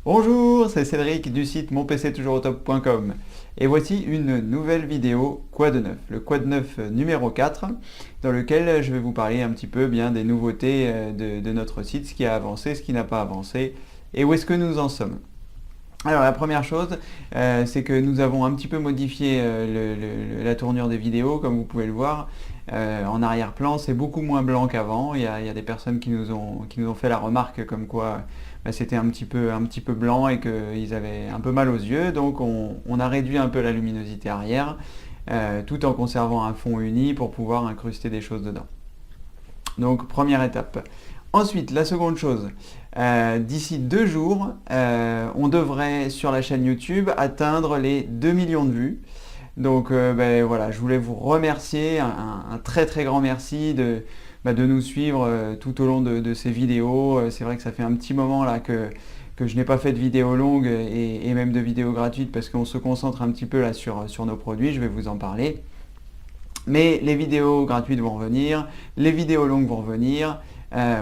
Bonjour, c'est Cédric du site monpctoujoursautop.com et voici une nouvelle vidéo Quoi de neuf, le Quoi de neuf numéro 4 dans lequel je vais vous parler un petit peu bien des nouveautés de notre site, ce qui a avancé, ce qui n'a pas avancé et où est-ce que nous en sommes. Alors la première chose, c'est que nous avons un petit peu modifié la tournure des vidéos, comme vous pouvez le voir. En arrière-plan, c'est beaucoup moins blanc qu'avant. Il y a des personnes qui nous ont fait la remarque comme quoi c'était un petit peu blanc et qu'ils avaient un peu mal aux yeux. Donc on a réduit un peu la luminosité arrière, tout en conservant un fond uni pour pouvoir incruster des choses dedans. Donc première étape. Ensuite, la seconde chose, d'ici 2 jours, on devrait sur la chaîne YouTube atteindre les 2 millions de vues. Donc voilà, je voulais vous remercier, un très très grand merci de nous suivre tout au long de ces vidéos. C'est vrai que ça fait un petit moment là que je n'ai pas fait de vidéos longues et même de vidéos gratuites parce qu'on se concentre un petit peu là sur nos produits, je vais vous en parler. Mais les vidéos gratuites vont revenir, les vidéos longues vont revenir.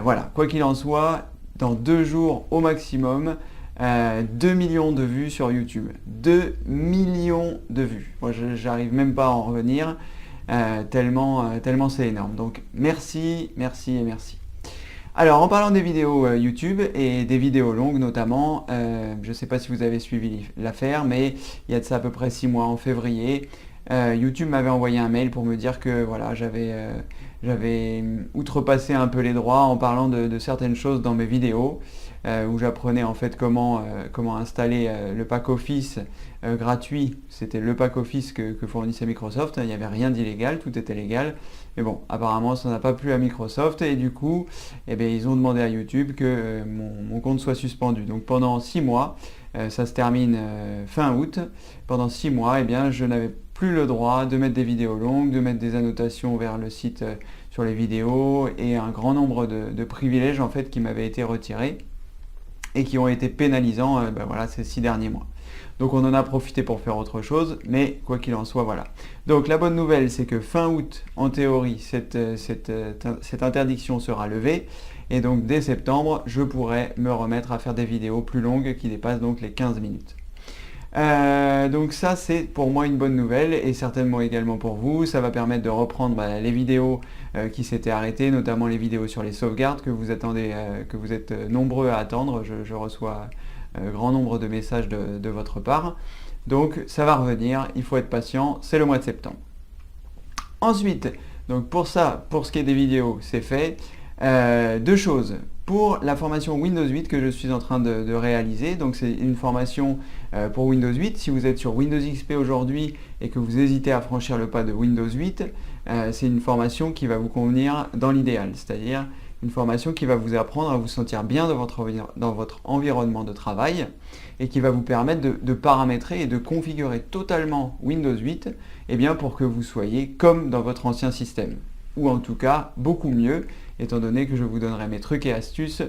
Voilà, quoi qu'il en soit, dans 2 jours au maximum, 2 millions de vues sur YouTube. 2 millions de vues. Moi, j'arrive même pas à en revenir, tellement c'est énorme. Donc, merci, merci et merci. Alors, en parlant des vidéos YouTube et des vidéos longues notamment, je ne sais pas si vous avez suivi l'affaire, mais il y a de ça à peu près 6 mois, en février, YouTube m'avait envoyé un mail pour me dire que voilà, j'avais outrepassé un peu les droits en parlant de certaines choses dans mes vidéos, où j'apprenais en fait comment installer le pack Office gratuit. C'était le pack Office que fournissait Microsoft, il n'y avait rien d'illégal, tout était légal. Mais bon, apparemment ça n'a pas plu à Microsoft et du coup, ils ont demandé à YouTube que mon compte soit suspendu. Donc pendant 6 mois, ça se termine fin août, pendant 6 mois, je n'avais plus le droit de mettre des vidéos longues, de mettre des annotations vers le site sur les vidéos et un grand nombre de privilèges en fait qui m'avaient été retirés et qui ont été pénalisants voilà, ces 6 derniers mois. Donc on en a profité pour faire autre chose, mais quoi qu'il en soit, voilà. Donc la bonne nouvelle, c'est que fin août, en théorie, cette interdiction sera levée, et donc dès septembre, je pourrai me remettre à faire des vidéos plus longues qui dépassent donc les 15 minutes. Donc ça c'est pour moi une bonne nouvelle et certainement également pour vous. Ça va permettre de reprendre les vidéos qui s'étaient arrêtées, notamment les vidéos sur les sauvegardes que vous attendez, que vous êtes nombreux à attendre. Je reçois grand nombre de messages de votre part. Donc ça va revenir, il faut être patient, c'est le mois de septembre. Ensuite, donc pour ce qui est des vidéos, c'est fait. 2 choses. Pour la formation Windows 8 que je suis en train de réaliser, donc c'est une formation pour Windows 8. Si vous êtes sur Windows XP aujourd'hui et que vous hésitez à franchir le pas de Windows 8, c'est une formation qui va vous convenir dans l'idéal, c'est-à-dire une formation qui va vous apprendre à vous sentir bien dans votre environnement de travail et qui va vous permettre de paramétrer et de configurer totalement Windows 8 pour que vous soyez comme dans votre ancien système, ou en tout cas beaucoup mieux, étant donné que je vous donnerai mes trucs et astuces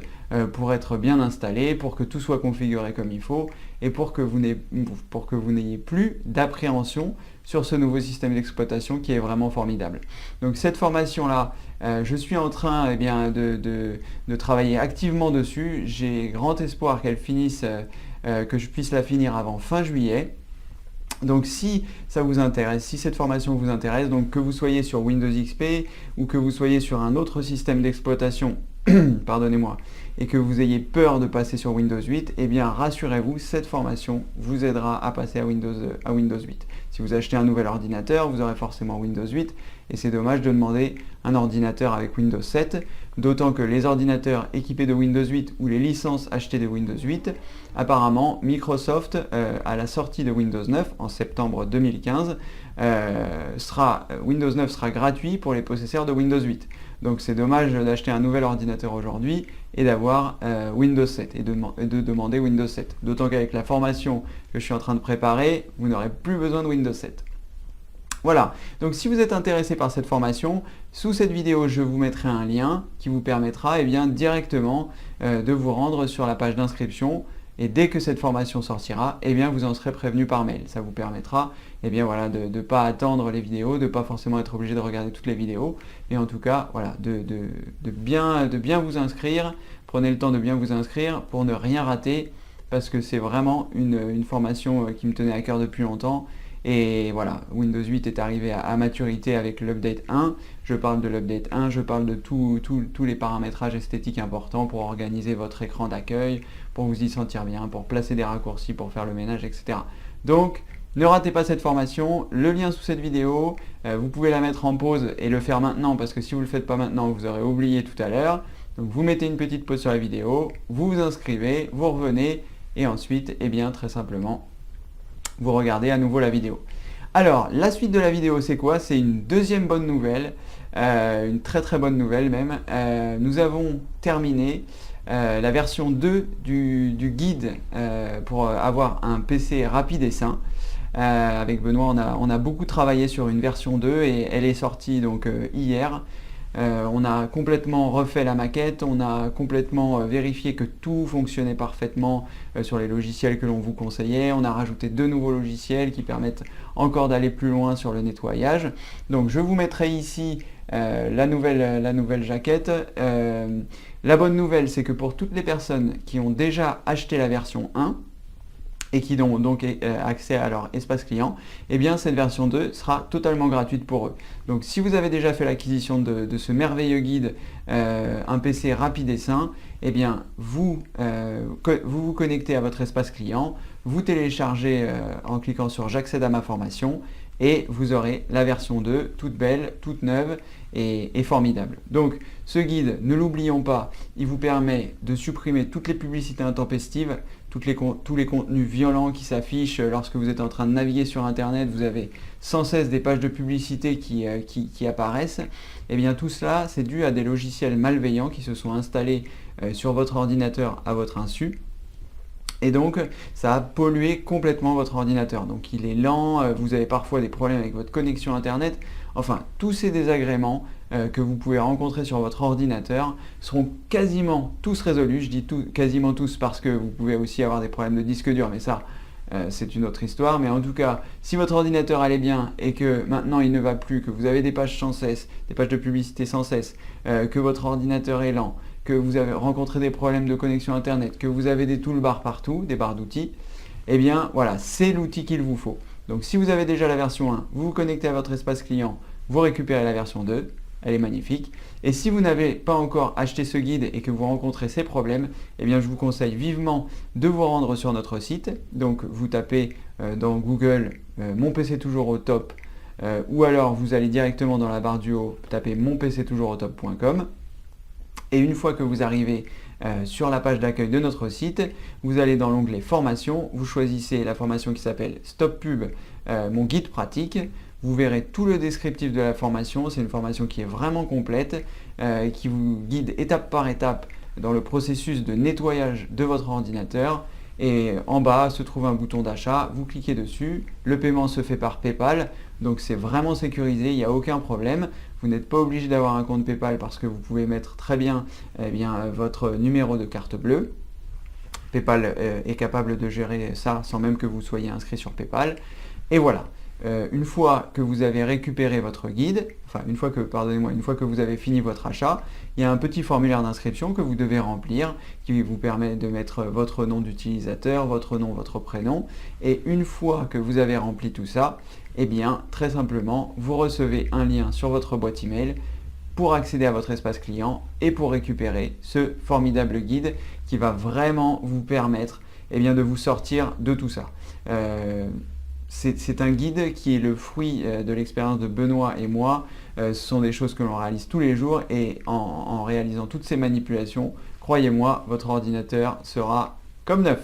pour être bien installé, pour que tout soit configuré comme il faut et pour que vous n'ayez plus d'appréhension sur ce nouveau système d'exploitation qui est vraiment formidable. Donc cette formation-là, je suis en train de travailler activement dessus. J'ai grand espoir qu'elle finisse, que je puisse la finir avant fin juillet. Donc si ça vous intéresse, si cette formation vous intéresse, donc que vous soyez sur Windows XP ou que vous soyez sur un autre système d'exploitation, pardonnez-moi, et que vous ayez peur de passer sur Windows 8, rassurez-vous, cette formation vous aidera à passer à Windows 8. Si vous achetez un nouvel ordinateur, vous aurez forcément Windows 8, et c'est dommage de demander un ordinateur avec Windows 7, d'autant que les ordinateurs équipés de Windows 8 ou les licences achetées de Windows 8, apparemment Microsoft, à la sortie de Windows 9 en septembre 2015, Windows 9 sera gratuit pour les possesseurs de Windows 8. Donc c'est dommage d'acheter un nouvel ordinateur aujourd'hui et d'avoir Windows 7 et de demander Windows 7. D'autant qu'avec la formation que je suis en train de préparer, vous n'aurez plus besoin de Windows 7. Voilà, donc si vous êtes intéressé par cette formation, sous cette vidéo je vous mettrai un lien qui vous permettra directement de vous rendre sur la page d'inscription et dès que cette formation sortira, vous en serez prévenu par mail. Ça vous permettra de ne pas attendre les vidéos, de ne pas forcément être obligé de regarder toutes les vidéos, et en tout cas de bien vous inscrire. Prenez le temps de bien vous inscrire pour ne rien rater parce que c'est vraiment une formation qui me tenait à cœur depuis longtemps. Et voilà, Windows 8 est arrivé à maturité avec l'update 1. Je parle de l'update 1, je parle de tous les paramétrages esthétiques importants pour organiser votre écran d'accueil, pour vous y sentir bien, pour placer des raccourcis, pour faire le ménage, etc. Donc, ne ratez pas cette formation, le lien sous cette vidéo, vous pouvez la mettre en pause et le faire maintenant, parce que si vous ne le faites pas maintenant, vous aurez oublié tout à l'heure. Donc vous mettez une petite pause sur la vidéo, vous vous inscrivez, vous revenez, et ensuite, eh bien, très simplement, vous regardez à nouveau la vidéo. Alors, la suite de la vidéo, c'est quoi? C'est une deuxième bonne nouvelle, une très très bonne nouvelle même. Nous avons terminé la version 2 du guide pour avoir un PC rapide et sain. Avec Benoît, on a beaucoup travaillé sur une version 2 et elle est sortie donc hier. On a complètement refait la maquette, on a complètement vérifié que tout fonctionnait parfaitement sur les logiciels que l'on vous conseillait. On a rajouté 2 nouveaux logiciels qui permettent encore d'aller plus loin sur le nettoyage. Donc je vous mettrai ici la nouvelle jaquette. La bonne nouvelle, c'est que pour toutes les personnes qui ont déjà acheté la version 1, et qui ont donc accès à leur espace client, eh bien cette version 2 sera totalement gratuite pour eux. Donc si vous avez déjà fait l'acquisition de ce merveilleux guide, un PC rapide et sain, eh bien vous vous connectez à votre espace client, vous téléchargez en cliquant sur j'accède à ma formation, et vous aurez la version 2 toute belle, toute neuve et formidable. Donc ce guide, ne l'oublions pas, il vous permet de supprimer toutes les publicités intempestives, tous les contenus violents qui s'affichent lorsque vous êtes en train de naviguer sur internet. Vous avez sans cesse des pages de publicité qui apparaissent. Et bien tout cela, c'est dû à des logiciels malveillants qui se sont installés sur votre ordinateur à votre insu. Et donc, ça a pollué complètement votre ordinateur. Donc, il est lent, vous avez parfois des problèmes avec votre connexion Internet. Enfin, tous ces désagréments que vous pouvez rencontrer sur votre ordinateur seront quasiment tous résolus. Je dis quasiment tous parce que vous pouvez aussi avoir des problèmes de disque dur, mais ça, c'est une autre histoire. Mais en tout cas, si votre ordinateur allait bien et que maintenant il ne va plus, que vous avez des pages sans cesse, des pages de publicité sans cesse, que votre ordinateur est lent, que vous avez rencontré des problèmes de connexion Internet, que vous avez des toolbars partout, des barres d'outils, eh bien voilà, c'est l'outil qu'il vous faut. Donc si vous avez déjà la version 1, vous vous connectez à votre espace client, vous récupérez la version 2, elle est magnifique. Et si vous n'avez pas encore acheté ce guide et que vous rencontrez ces problèmes, eh bien je vous conseille vivement de vous rendre sur notre site. Donc vous tapez dans Google mon PC toujours au top, ou alors vous allez directement dans la barre du haut, tapez monpctoujoursautop.com. Et une fois que vous arrivez sur la page d'accueil de notre site, vous allez dans l'onglet formation, vous choisissez la formation qui s'appelle Stop Pub, mon guide pratique. Vous verrez tout le descriptif de la formation. C'est une formation qui est vraiment complète, qui vous guide étape par étape dans le processus de nettoyage de votre ordinateur. Et en bas se trouve un bouton d'achat, vous cliquez dessus, le paiement se fait par PayPal, donc c'est vraiment sécurisé, il n'y a aucun problème. Vous n'êtes pas obligé d'avoir un compte PayPal parce que vous pouvez mettre très bien, votre numéro de carte bleue. PayPal est capable de gérer ça sans même que vous soyez inscrit sur PayPal. Et voilà. Une fois que vous avez récupéré votre guide, une fois que vous avez fini votre achat, il y a un petit formulaire d'inscription que vous devez remplir qui vous permet de mettre votre nom d'utilisateur, votre nom, votre prénom. Et une fois que vous avez rempli tout ça, eh bien, très simplement, vous recevez un lien sur votre boîte email pour accéder à votre espace client et pour récupérer ce formidable guide qui va vraiment vous permettre de vous sortir de tout ça. C'est un guide qui est le fruit de l'expérience de Benoît et moi. Ce sont des choses que l'on réalise tous les jours et en réalisant toutes ces manipulations, croyez-moi, votre ordinateur sera comme neuf.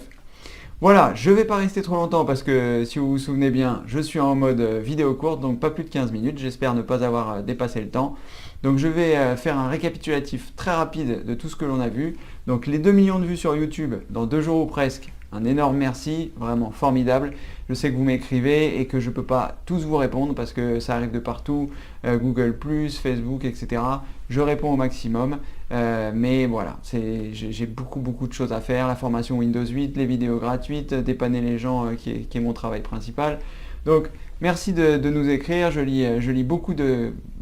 Voilà, je ne vais pas rester trop longtemps parce que si vous vous souvenez bien, je suis en mode vidéo courte, donc pas plus de 15 minutes. J'espère ne pas avoir dépassé le temps. Donc je vais faire un récapitulatif très rapide de tout ce que l'on a vu. Donc les 2 millions de vues sur YouTube dans 2 jours ou presque. Un énorme merci, vraiment formidable. Je sais que vous m'écrivez et que je ne peux pas tous vous répondre parce que ça arrive de partout, Google+, Facebook, etc. Je réponds au maximum, mais voilà, j'ai beaucoup de choses à faire. La formation Windows 8, les vidéos gratuites, dépanner les gens qui est mon travail principal. Donc merci de nous écrire, je lis beaucoup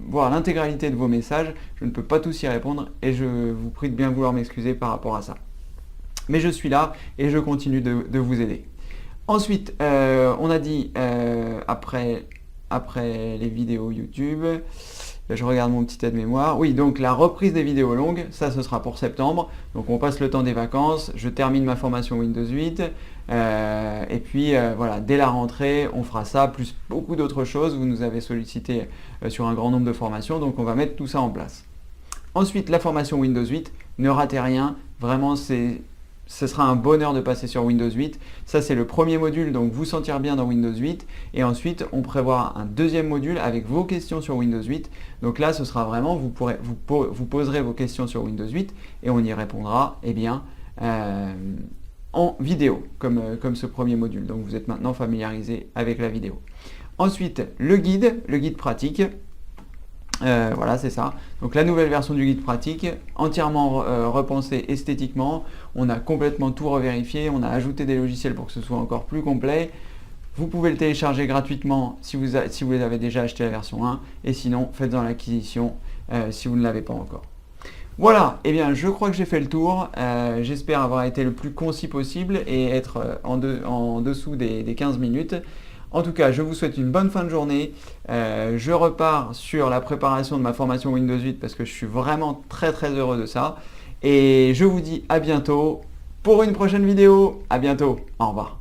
voire l'intégralité de vos messages. Je ne peux pas tous y répondre et je vous prie de bien vouloir m'excuser par rapport à ça. Mais je suis là et je continue de vous aider. Ensuite, on a dit après les vidéos YouTube, je regarde mon petit aide-mémoire. Oui, donc la reprise des vidéos longues, ça ce sera pour septembre. Donc on passe le temps des vacances, je termine ma formation Windows 8. Et puis voilà, dès la rentrée, on fera ça, plus beaucoup d'autres choses. Vous nous avez sollicité sur un grand nombre de formations, donc on va mettre tout ça en place. Ensuite, la formation Windows 8, ne ratez rien. Vraiment, ce sera un bonheur de passer sur Windows 8. Ça, c'est le premier module, donc vous sentir bien dans Windows 8. Et ensuite, on prévoit un deuxième module avec vos questions sur Windows 8. Donc là, ce sera vraiment, vous poserez vos questions sur Windows 8 et on y répondra en vidéo, comme ce premier module. Donc vous êtes maintenant familiarisé avec la vidéo. Ensuite, le guide pratique. Voilà, c'est ça. Donc la nouvelle version du guide pratique, entièrement repensée esthétiquement. On a complètement tout revérifié, on a ajouté des logiciels pour que ce soit encore plus complet. Vous pouvez le télécharger gratuitement si vous avez déjà acheté la version 1, et sinon faites-en l'acquisition si vous ne l'avez pas encore. Voilà, eh bien je crois que j'ai fait le tour. J'espère avoir été le plus concis possible et être en dessous des 15 minutes. En tout cas, je vous souhaite une bonne fin de journée. Je repars sur la préparation de ma formation Windows 8 parce que je suis vraiment très heureux de ça. Et je vous dis à bientôt pour une prochaine vidéo. À bientôt. Au revoir.